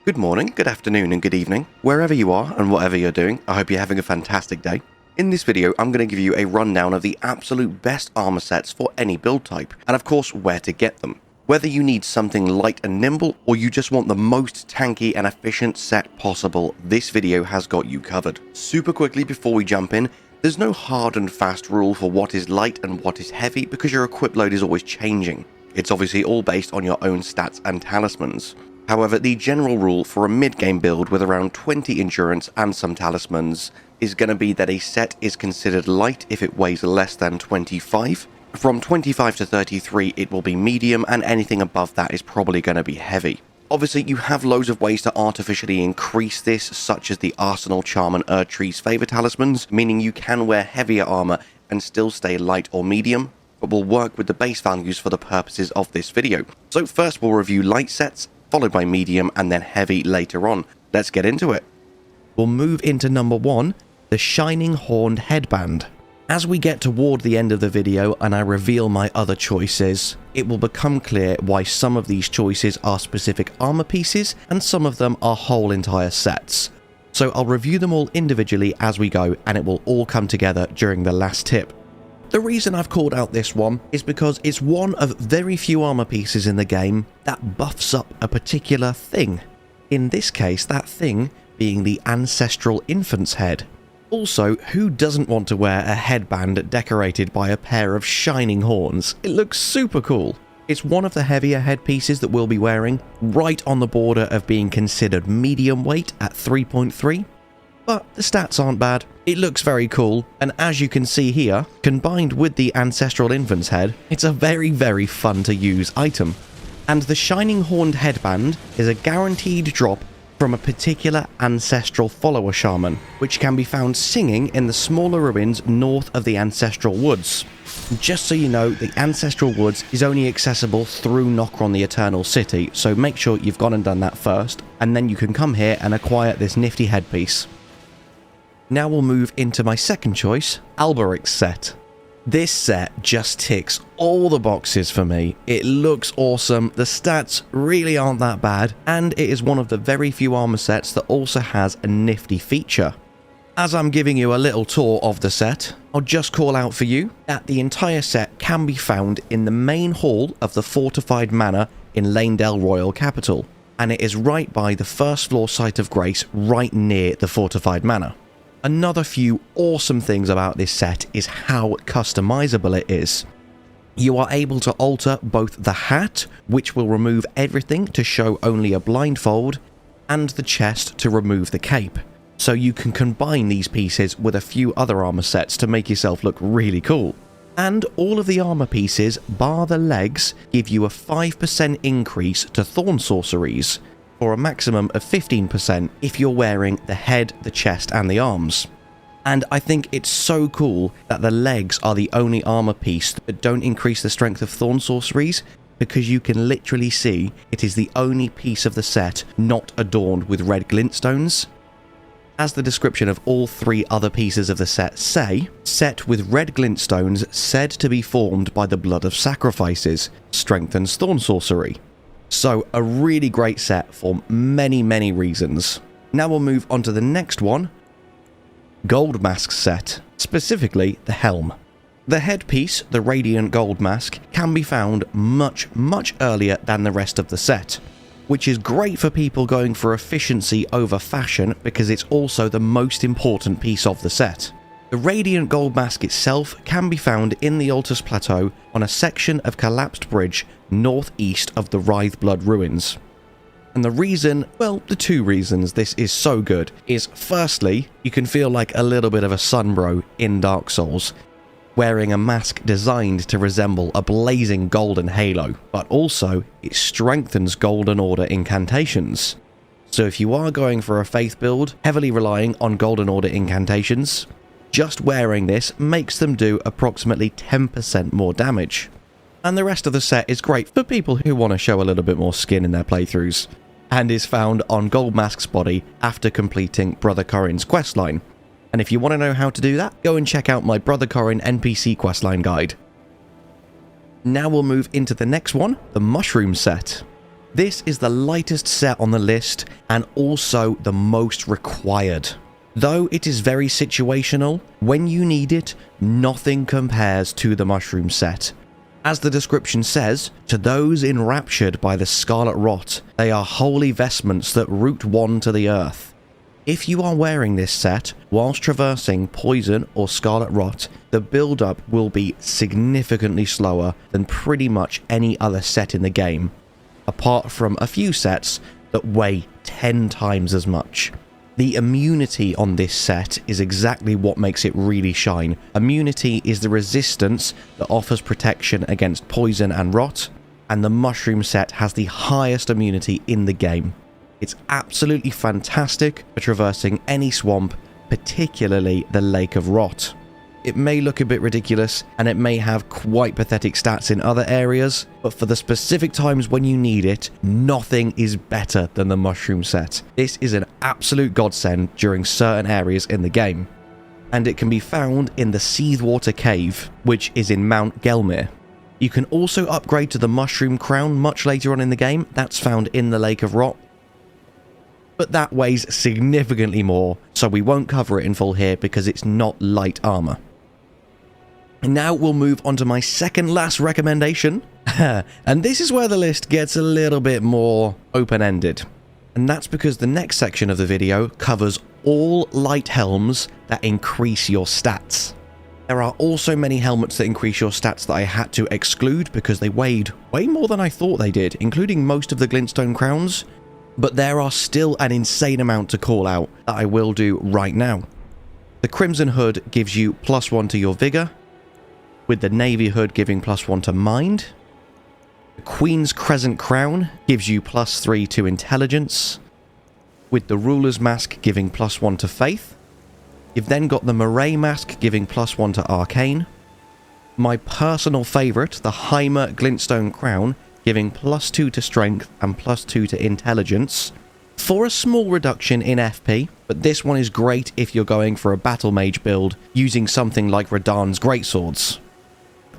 Good morning, good afternoon and good evening, wherever you are and whatever you're doing. I hope you're having a fantastic day. In this video, I'm going to give you a rundown of the absolute best armor sets for any build type, and of course where to get them. Whether you need something light and nimble, or you just want the most tanky and efficient set possible, this video has got you covered. Super quickly before we jump in, there's no hard and fast rule for what is light and what is heavy because your equip load is always changing. It's obviously all based on your own stats and talismans. However, the general rule for a mid-game build with around 20 endurance and some talismans is going to be that a set is considered light if it weighs less than 25. From 25 to 33 it will be medium, and anything above that is probably going to be heavy. Obviously you have loads of ways to artificially increase this, such as the Arsenal, Charm and Erdtree's favour talismans, meaning you can wear heavier armour and still stay light or medium, but we'll work with the base values for the purposes of this video. So first we'll review light sets, followed by medium and then heavy later on. Let's get into it. We'll move into number 1, the Shining Horned Headband. As we get toward the end of the video and I reveal my other choices, it will become clear why some of these choices are specific armor pieces and some of them are whole entire sets. So I'll review them all individually as we go, and it will all come together during the last tip. The reason I've called out this one is because it's one of very few armor pieces in the game that buffs up a particular thing. In this case, that thing being the Ancestral Infant's Head. Also, who doesn't want to wear a headband decorated by a pair of shining horns? It looks super cool. It's one of the heavier headpieces that we'll be wearing, right on the border of being considered medium weight at 3.3. But the stats aren't bad. It looks very cool, and as you can see here, combined with the Ancestral Infant's Head, it's a very fun to use item. And the Shining Horned Headband is a guaranteed drop from a particular ancestral follower shaman, which can be found singing in the smaller ruins north of the Ancestral Woods. Just so you know, the Ancestral Woods is only accessible through Nokron the Eternal City, so make sure you've gone and done that first, and then you can come here and acquire this nifty headpiece. Now we'll move into my second choice, Alberic's set. This set just ticks all the boxes for me. It looks awesome, the stats really aren't that bad, and it is one of the very few armor sets that also has a nifty feature. As I'm giving you a little tour of the set, I'll just call out for you that the entire set can be found in the main hall of the Fortified Manor in Lanedale Royal Capital, and it is right by the first floor site of Grace, right near the Fortified Manor. Another few awesome things about this set is how customizable it is. You are able to alter both the hat, which will remove everything to show only a blindfold, and the chest to remove the cape. So you can combine these pieces with a few other armor sets to make yourself look really cool. And all of the armor pieces, bar the legs, give you a 5% increase to Thorn Sorceries, or a maximum of 15% if you're wearing the head, the chest and the arms. And I think it's so cool that the legs are the only armor piece that don't increase the strength of Thorn Sorceries, because you can literally see it is the only piece of the set not adorned with red glintstones. As the description of all three other pieces of the set say, set with red glintstones said to be formed by the blood of sacrifices, strengthens Thorn Sorcery. So a really great set for many reasons. Now we'll move on to the next one, Gold Mask set, specifically the Helm. The headpiece, the Radiant Gold Mask, can be found much earlier than the rest of the set, which is great for people going for efficiency over fashion because it's also the most important piece of the set. The Radiant Gold Mask itself can be found in the Altus Plateau on a section of collapsed bridge northeast of the Writhe-Blood ruins. And the reason, well, the two reasons this is so good is, firstly, you can feel like a little bit of a sunbro in Dark Souls, wearing a mask designed to resemble a blazing golden halo, but also it strengthens Golden Order incantations. So if you are going for a faith build, heavily relying on Golden Order incantations, just wearing this makes them do approximately 10% more damage. And the rest of the set is great for people who want to show a little bit more skin in their playthroughs, and is found on Gold Mask's body after completing Brother Corin's questline. And if you want to know how to do that, go and check out my Brother Corin NPC questline guide. Now we'll move into the next one, the Mushroom set. This is the lightest set on the list and also the most required. Though it is very situational, when you need it, nothing compares to the mushroom set. As the description says, to those enraptured by the scarlet rot, they are holy vestments that root one to the earth. If you are wearing this set whilst traversing poison or scarlet rot, the build-up will be significantly slower than pretty much any other set in the game, apart from a few sets that weigh 10 times as much. The immunity on this set is exactly what makes it really shine. Immunity is the resistance that offers protection against poison and rot, and the mushroom set has the highest immunity in the game. It's absolutely fantastic for traversing any swamp, particularly the Lake of Rot. It may look a bit ridiculous, and it may have quite pathetic stats in other areas, but for the specific times when you need it, nothing is better than the mushroom set. This is an absolute godsend during certain areas in the game, and it can be found in the Seethwater Cave, which is in Mount Gelmir. You can also upgrade to the mushroom crown much later on in the game. That's found in the Lake of Rot, but that weighs significantly more, so we won't cover it in full here because it's not light armor. And now we'll move on to my second last recommendation, and this is where the list gets a little bit more open-ended. And that's because the next section of the video covers all light helms that increase your stats. There are also many helmets that increase your stats that I had to exclude because they weighed way more than I thought they did, including most of the glintstone crowns, but there are still an insane amount to call out that I will do right now. The Crimson Hood gives you +1 to your Vigor, with the Navy Hood giving +1 to Mind. The Queen's Crescent Crown gives you +3 to Intelligence, with the Ruler's Mask giving +1 to Faith. You've then got the Moray Mask giving +1 to Arcane. My personal favourite, the Heimer Glintstone Crown, giving +2 to Strength and +2 to Intelligence, for a small reduction in FP, but this one is great if you're going for a Battle Mage build using something like Radahn's Greatswords.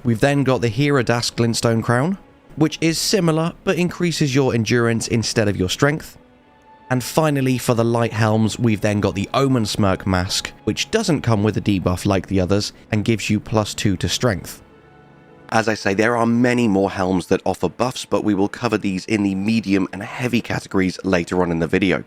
We've then got the Hiradas Glintstone Crown, which is similar but increases your endurance instead of your strength. And finally, for the light helms, we've then got the Omen Smirk Mask, which doesn't come with a debuff like the others and gives you +2 to strength. As I say, there are many more helms that offer buffs, but we will cover these in the medium and heavy categories later on in the video.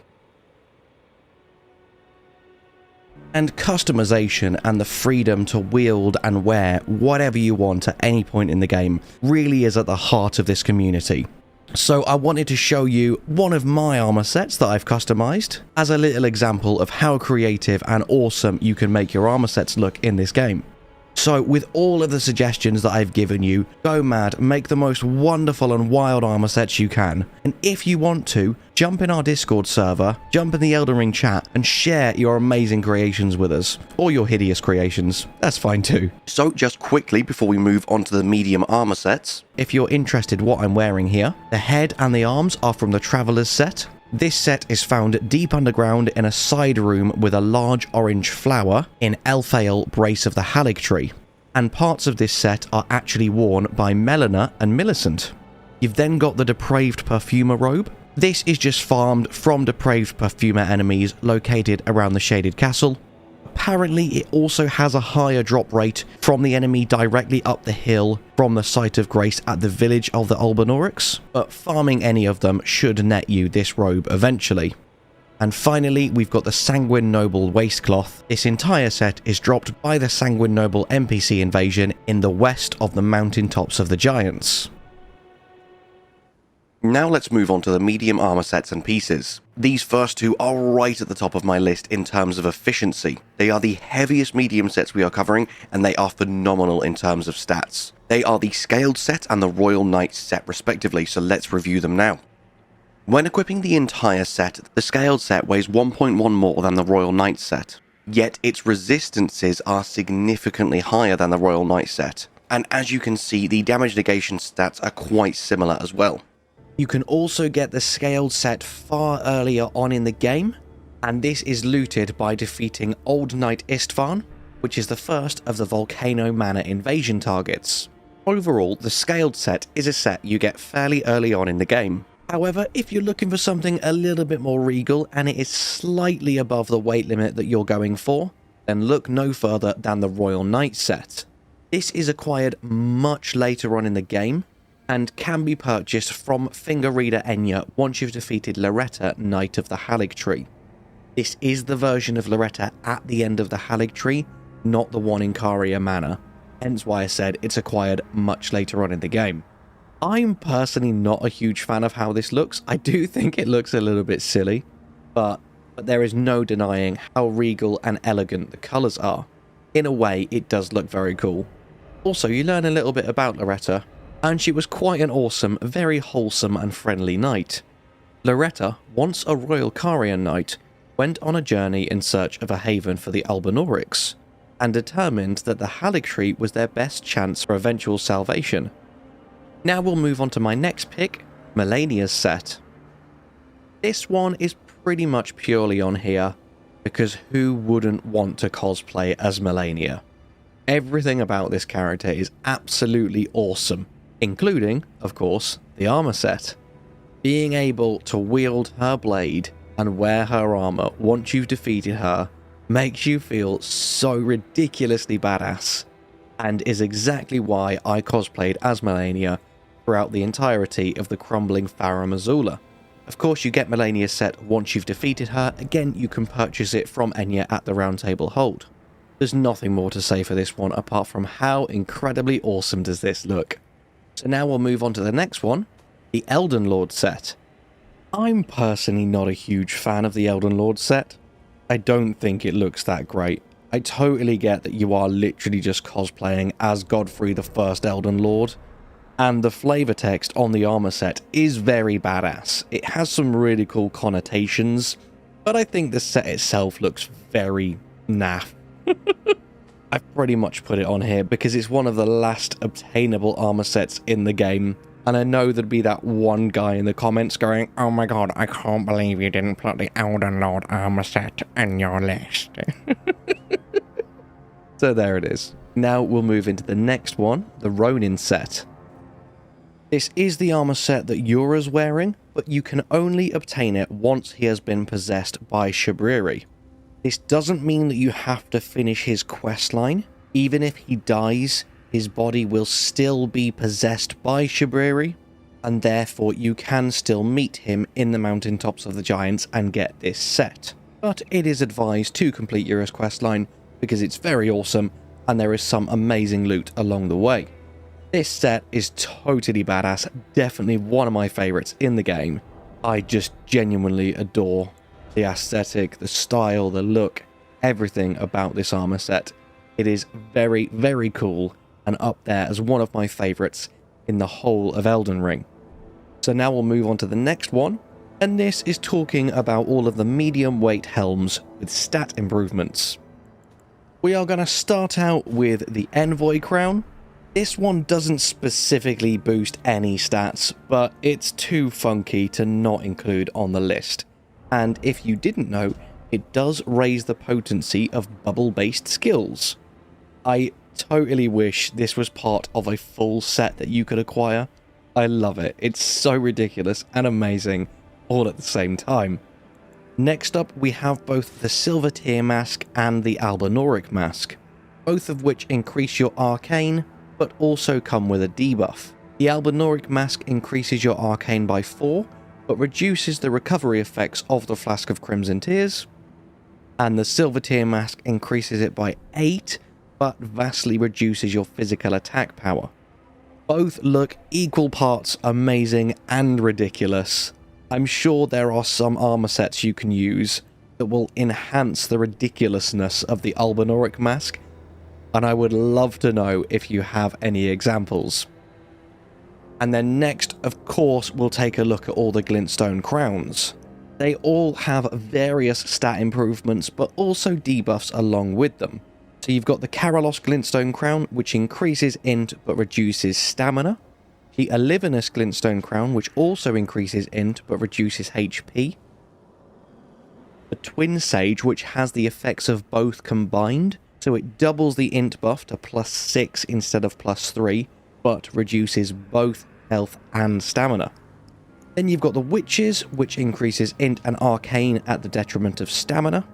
And customization and the freedom to wield and wear whatever you want at any point in the game really is at the heart of this community. So I wanted to show you one of my armor sets that I've customized as a little example of how creative and awesome you can make your armor sets look in this game. So with all of the suggestions that I've given you, go mad, make the most wonderful and wild armor sets you can. And if you want to, jump in our Discord server, jump in the Elden Ring chat, and share your amazing creations with us. Or your hideous creations, that's fine too. So just quickly before we move on to the medium armor sets, if you're interested what I'm wearing here, the head and the arms are from the Traveler's set. This set is found deep underground in a side room with a large orange flower in Elphael Brace of the Halig Tree, and parts of this set are actually worn by Melina and Millicent. You've then got the Depraved Perfumer robe. This is just farmed from Depraved Perfumer enemies located around the Shaded Castle. Apparently it also has a higher drop rate from the enemy directly up the hill from the Site of Grace at the village of the Ulbanorics, but farming any of them should net you this robe eventually. And finally, we've got the Sanguine Noble Waistcloth. This entire set is dropped by the Sanguine Noble NPC invasion in the west of the mountaintops of the Giants. Now let's move on to the medium armor sets and pieces. These first two are right at the top of my list in terms of efficiency. They are the heaviest medium sets we are covering, and they are phenomenal in terms of stats. They are the Scaled set and the Royal Knight set respectively, so let's review them now. When equipping the entire set, the Scaled set weighs 1.1 more than the Royal Knight set, yet its resistances are significantly higher than the Royal Knight set, and as you can see, the damage negation stats are quite similar as well. You can also get the Scaled set far earlier on in the game, and this is looted by defeating Old Knight Istvan, which is the first of the Volcano Manor invasion targets. Overall, the Scaled set is a set you get fairly early on in the game. However, if you're looking for something a little bit more regal and it is slightly above the weight limit that you're going for, then look no further than the Royal Knight set. This is acquired much later on in the game and can be purchased from Finger Reader Enya once you've defeated Loretta, Knight of the Haligtree. This is the version of Loretta at the end of the Haligtree, not the one in Caria Manor, hence why I said it's acquired much later on in the game. I'm personally not a huge fan of how this looks. I do think it looks a little bit silly, but there is no denying how regal and elegant the colours are. In a way, it does look very cool. Also, you learn a little bit about Loretta, and she was quite an awesome, very wholesome and friendly knight. Loretta, once a royal Carian knight, went on a journey in search of a haven for the Albinaurics, and determined that the Haligtree was their best chance for eventual salvation. Now we'll move on to my next pick, Melania's set. This one is pretty much purely on here, because who wouldn't want to cosplay as Melania? Everything about this character is absolutely awesome, including, of course, the armor set. Being able to wield her blade and wear her armor once you've defeated her makes you feel so ridiculously badass, and is exactly why I cosplayed as Melania throughout the entirety of the crumbling Farum Azula. Of course, you get Melania's set once you've defeated her. Again, you can purchase it from Enya at the Round Table Hold. There's nothing more to say for this one apart from how incredibly awesome does this look. So now we'll move on to the next one, the Elden Lord set. I'm personally not a huge fan of the Elden Lord set. I don't think it looks that great. I totally get that you are literally just cosplaying as Godfrey the First Elden Lord, and the flavor text on the armor set is very badass. It has some really cool connotations, but I think the set itself looks very naff. I've pretty much put it on here because it's one of the last obtainable armor sets in the game, and I know there'd be that one guy in the comments going, "Oh my god, I can't believe you didn't put the Elden Lord armor set on your list." So there it is. Now we'll move into the next one, the Ronin set. This is the armor set that Yura's wearing, but you can only obtain it once he has been possessed by Shabriri. This doesn't mean that you have to finish his questline. Even if he dies, his body will still be possessed by Shabriri, and therefore you can still meet him in the mountaintops of the giants and get this set. But it is advised to complete Yura's questline because it's very awesome and there is some amazing loot along the way. This set is totally badass, definitely one of my favourites in the game. I just genuinely adore the aesthetic, the style, the look, everything about this armor set. It is very, very cool and up there as one of my favourites in the whole of Elden Ring. So now we'll move on to the next one, and this is talking about all of the medium weight helms with stat improvements. We are going to start out with the Envoy Crown. This one doesn't specifically boost any stats, but it's too funky to not include on the list. And if you didn't know, it does raise the potency of bubble-based skills. I totally wish this was part of a full set that you could acquire. I love it. It's so ridiculous and amazing all at the same time. Next up, we have both the Silver Tear Mask and the Albinauric Mask, both of which increase your arcane, but also come with a debuff. The Albinauric Mask increases your arcane by 4, but reduces the recovery effects of the Flask of Crimson Tears, and the Silver Tear Mask increases it by 8, but vastly reduces your physical attack power. Both look equal parts amazing and ridiculous. I'm sure there are some armor sets you can use that will enhance the ridiculousness of the Albinauric Mask, and I would love to know if you have any examples. And then next, of course, we'll take a look at all the Glintstone Crowns. They all have various stat improvements, but also debuffs along with them. So you've got the Karalos Glintstone Crown, which increases int but reduces stamina. The Alivinus Glintstone Crown, which also increases int but reduces HP. The Twin Sage, which has the effects of both combined, so it doubles the int buff to +6 instead of +3, but reduces both health and stamina. Then you've got the Witches, which increases int and arcane at the detriment of stamina.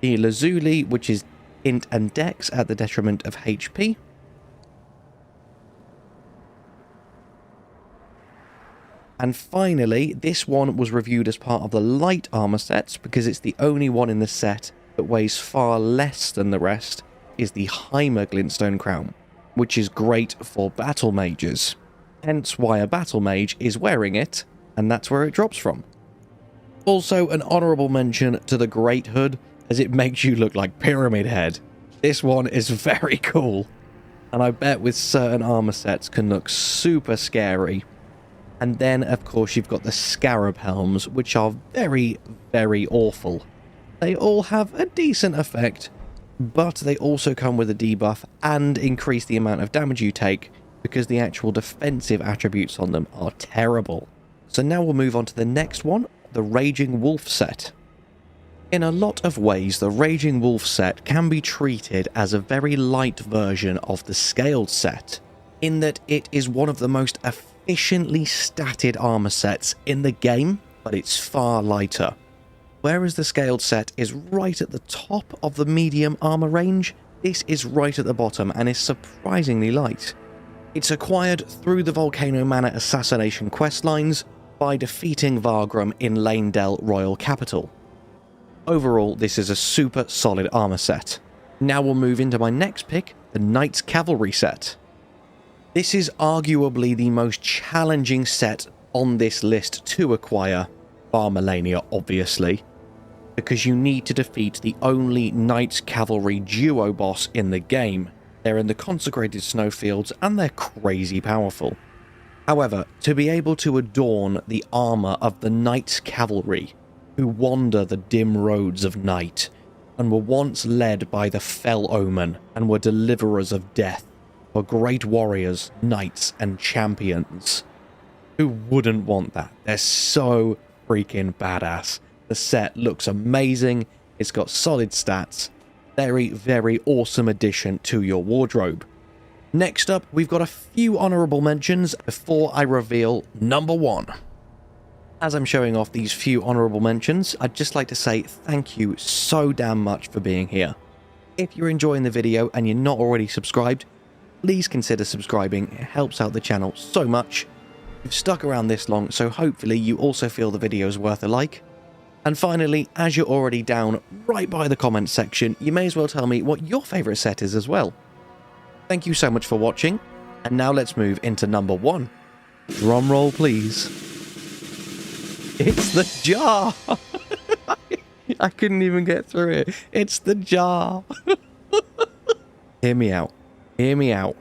The Lazuli, which is int and dex at the detriment of HP. And finally, this one was reviewed as part of the light armor sets because it's the only one in the set that weighs far less than the rest, is the Heimer Glintstone Crown, which is great for battle mages. Hence why a battle mage is wearing it, and that's where it drops from. Also, an honourable mention to the Great Hood, as it makes you look like Pyramid Head. This one is very cool, and I bet with certain armor sets can look super scary. And then, of course, you've got the Scarab Helms, which are very, very awful. They all have a decent effect, but they also come with a debuff and increase the amount of damage you take because the actual defensive attributes on them are terrible. So now we'll move on to the next one, the Raging Wolf set. In a lot of ways, the Raging Wolf set can be treated as a very light version of the Scaled set, in that it is one of the most efficiently statted armor sets in the game, but it's far lighter. Whereas the Scaled set is right at the top of the medium armor range, this is right at the bottom and is surprisingly light. It's acquired through the Volcano Manor assassination questlines by defeating Vargrim in Lanedell Royal Capital. Overall, this is a super solid armor set. Now we'll move into my next pick, the Knights Cavalry set. This is arguably the most challenging set on this list to acquire, bar Malenia obviously, because you need to defeat the only Knights Cavalry duo boss in the game. They're in the Consecrated Snowfields and they're crazy powerful. However, to be able to adorn the armor of the Knights Cavalry, who wander the dim roads of night, and were once led by the Fell Omen and were deliverers of death, for great warriors, knights, and champions. Who wouldn't want that? They're so freaking badass. The set looks amazing, it's got solid stats, very, very awesome addition to your wardrobe. Next up, we've got a few honourable mentions before I reveal number one. As I'm showing off these few honourable mentions, I'd just like to say thank you so damn much for being here. If you're enjoying the video and you're not already subscribed, please consider subscribing, it helps out the channel so much. You've stuck around this long, so hopefully you also feel the video is worth a like. And finally, as you're already down right by the comments section, you may as well tell me what your favourite set is as well. Thank you so much for watching, and now let's move into number one. Drum roll please. It's the jar! I couldn't even get through it. It's the jar! Hear me out. Hear me out.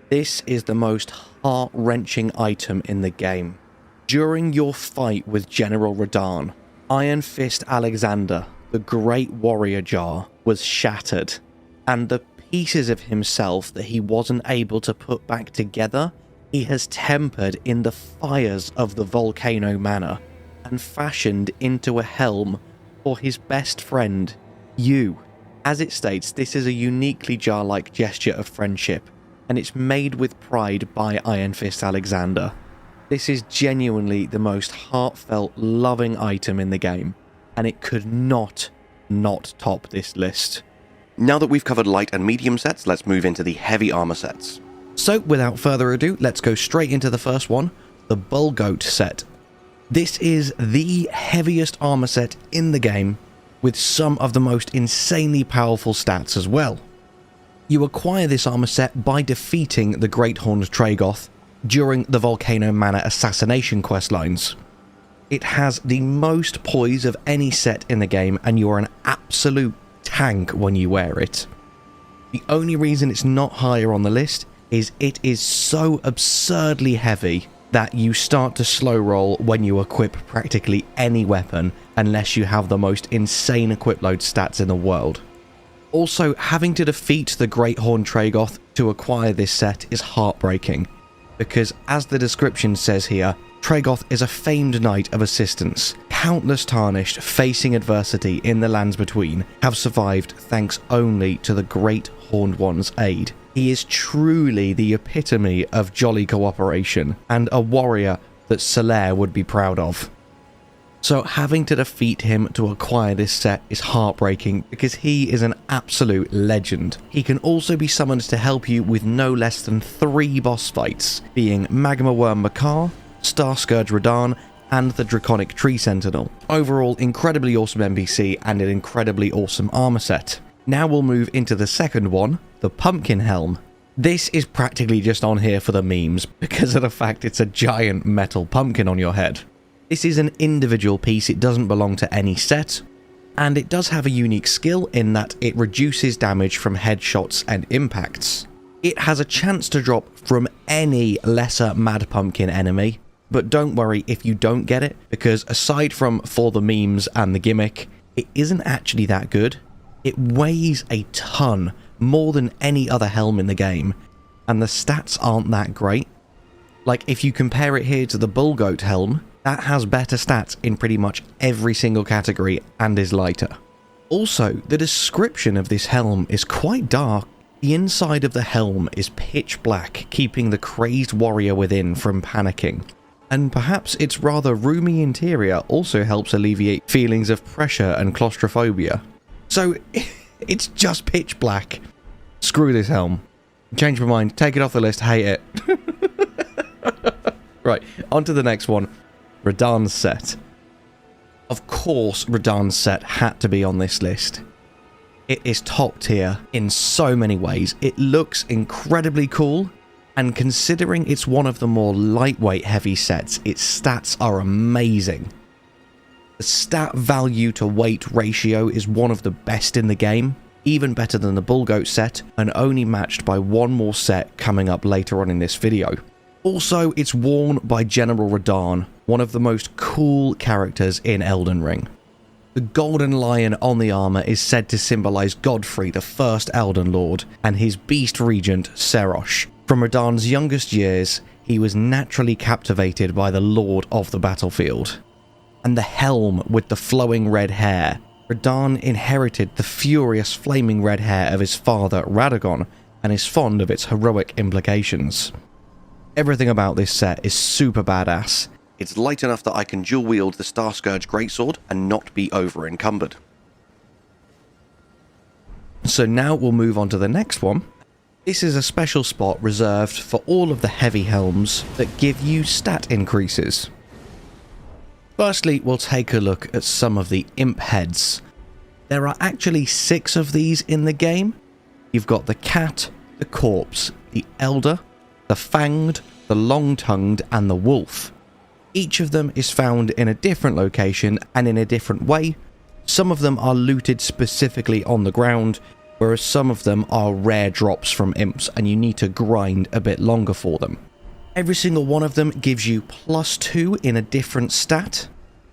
This is the most heart-wrenching item in the game. During your fight with General Radahn, Iron Fist Alexander, the Great Warrior Jar, was shattered, and the pieces of himself that he wasn't able to put back together, he has tempered in the fires of the Volcano Manor, and fashioned into a helm for his best friend, you. As it states, this is a uniquely jar-like gesture of friendship, and it's made with pride by Iron Fist Alexander. This is genuinely the most heartfelt, loving item in the game, and it could not top this list. Now that we've covered light and medium sets, let's move into the heavy armor sets. So, without further ado, let's go straight into the first one, the Bullgoat set. This is the heaviest armor set in the game, with some of the most insanely powerful stats as well. You acquire this armor set by defeating the Great Horned Tragoth during the Volcano Manor assassination questlines. It has the most poise of any set in the game, and you are an absolute tank when you wear it. The only reason it's not higher on the list is it is so absurdly heavy that you start to slow roll when you equip practically any weapon unless you have the most insane equip load stats in the world. Also, having to defeat the Great Horned Tragoth to acquire this set is heartbreaking, because as the description says here, Tragoth is a famed knight of assistance, countless Tarnished facing adversity in the lands between have survived thanks only to the Great Horned One's aid. He is truly the epitome of jolly cooperation, and a warrior that Solaire would be proud of. So having to defeat him to acquire this set is heartbreaking because he is an absolute legend. He can also be summoned to help you with no less than 3 boss fights, being Magma Worm Makar, Star Scourge Radahn, and the Draconic Tree Sentinel. Overall, incredibly awesome NPC and an incredibly awesome armor set. Now we'll move into the second one, the Pumpkin Helm. This is practically just on here for the memes because of the fact it's a giant metal pumpkin on your head. This is an individual piece, it doesn't belong to any set, and it does have a unique skill in that it reduces damage from headshots and impacts. It has a chance to drop from any lesser Mad Pumpkin enemy, but don't worry if you don't get it, because aside from for the memes and the gimmick, it isn't actually that good. It weighs a ton, more than any other helm in the game, and the stats aren't that great. Like if you compare it here to the Bullgoat helm, that has better stats in pretty much every single category and is lighter. Also, the description of this helm is quite dark. The inside of the helm is pitch black, keeping the crazed warrior within from panicking. And perhaps its rather roomy interior also helps alleviate feelings of pressure and claustrophobia. So, it's just pitch black. Screw this helm. Change my mind, take it off the list, hate it. Right, on to the next one. Radahn's set. Of course Radahn's set had to be on this list. It is top tier in so many ways. It looks incredibly cool, and considering it's one of the more lightweight heavy sets, its stats are amazing. The stat value to weight ratio is one of the best in the game, even better than the Bullgoat set, and only matched by one more set coming up later on in this video. Also, it's worn by General Radahn, one of the most cool characters in Elden Ring. The golden lion on the armor is said to symbolize Godfrey, the first Elden Lord, and his beast regent, Serosh. From Radahn's youngest years, he was naturally captivated by the Lord of the battlefield. And the helm with the flowing red hair. Radahn inherited the furious flaming red hair of his father, Radagon, and is fond of its heroic implications. Everything about this set is super badass. It's light enough that I can dual wield the Star Scourge Greatsword and not be over encumbered. So now we'll move on to the next one. This is a special spot reserved for all of the heavy helms that give you stat increases. Firstly, we'll take a look at some of the imp heads. There are actually 6 of these in the game. You've got the cat, the corpse, the elder, the fanged, the long-tongued, and the wolf. Each of them is found in a different location and in a different way. Some of them are looted specifically on the ground, whereas some of them are rare drops from imps and you need to grind a bit longer for them. Every single one of them gives you +2 in a different stat,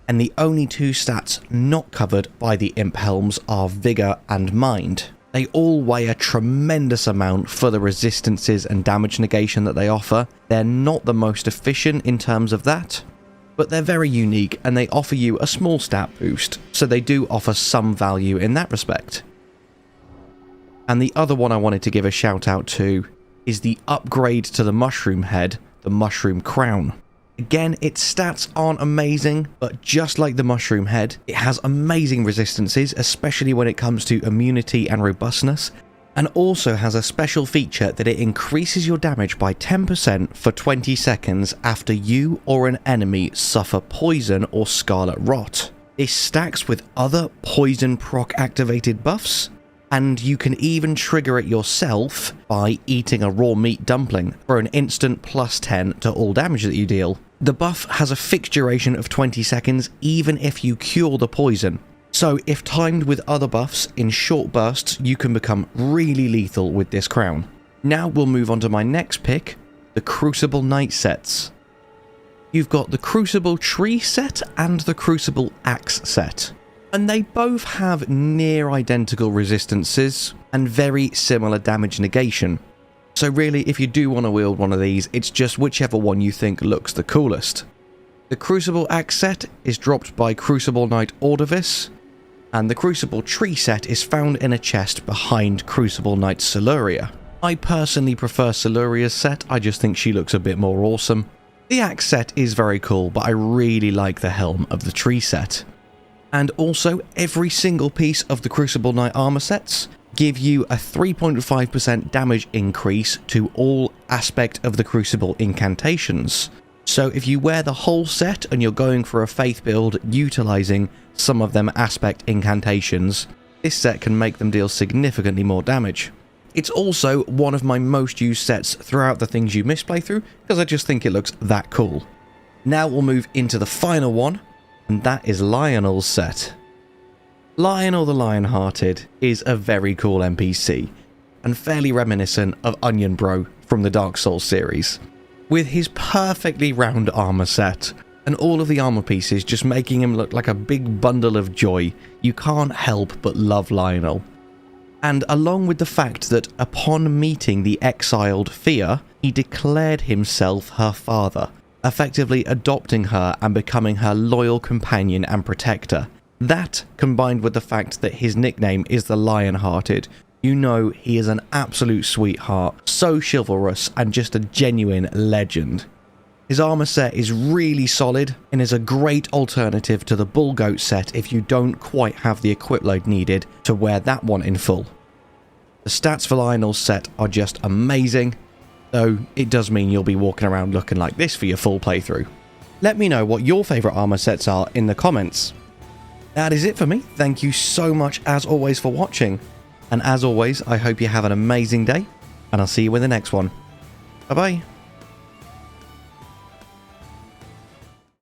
and the only 2 stats not covered by the imp helms are Vigor and Mind. They all weigh a tremendous amount for the resistances and damage negation that they offer. They're not the most efficient in terms of that, but they're very unique and they offer you a small stat boost, so they do offer some value in that respect. And the other one I wanted to give a shout out to is the upgrade to the mushroom head, the mushroom crown. Again, its stats aren't amazing, but just like the mushroom head, it has amazing resistances, especially when it comes to immunity and robustness, and also has a special feature that it increases your damage by 10% for 20 seconds after you or an enemy suffer poison or scarlet rot. This stacks with other poison proc activated buffs, and you can even trigger it yourself by eating a raw meat dumpling for an instant +10 to all damage that you deal. The buff has a fixed duration of 20 seconds even if you cure the poison. So if timed with other buffs in short bursts, you can become really lethal with this crown. Now we'll move on to my next pick, the Crucible Knight sets. You've got the Crucible Tree set and the Crucible Axe set. And they both have near identical resistances and very similar damage negation. So really, if you do want to wield one of these, it's just whichever one you think looks the coolest. The Crucible Axe set is dropped by Crucible Knight Ordovis, and the Crucible Tree set is found in a chest behind Crucible Knight Siluria. I personally prefer Siluria's set, I just think she looks a bit more awesome. The Axe set is very cool, but I really like the helm of the Tree set. And also, every single piece of the Crucible Knight armor sets give you a 3.5% damage increase to all aspect of the Crucible incantations. So if you wear the whole set and you're going for a faith build utilizing some of them aspect incantations, this set can make them deal significantly more damage. It's also one of my most used sets throughout the Things You Missed playthrough, because I just think it looks that cool. Now we'll move into the final one, and that is Lionel's set. Lionel the Lionhearted is a very cool NPC, and fairly reminiscent of Onion Bro from the Dark Souls series. With his perfectly round armor set, and all of the armor pieces just making him look like a big bundle of joy, you can't help but love Lionel. And along with the fact that upon meeting the exiled Fia, he declared himself her father, effectively adopting her and becoming her loyal companion and protector. That, combined with the fact that his nickname is the Lionhearted, you know he is an absolute sweetheart, so chivalrous and just a genuine legend. His armor set is really solid and is a great alternative to the Bull Goat set if you don't quite have the equip load needed to wear that one in full. The stats for Lionel's set are just amazing, though it does mean you'll be walking around looking like this for your full playthrough. Let me know what your favourite armor sets are in the comments. That is it for me. Thank you so much as always for watching. And as always, I hope you have an amazing day, and I'll see you in the next one. Bye bye.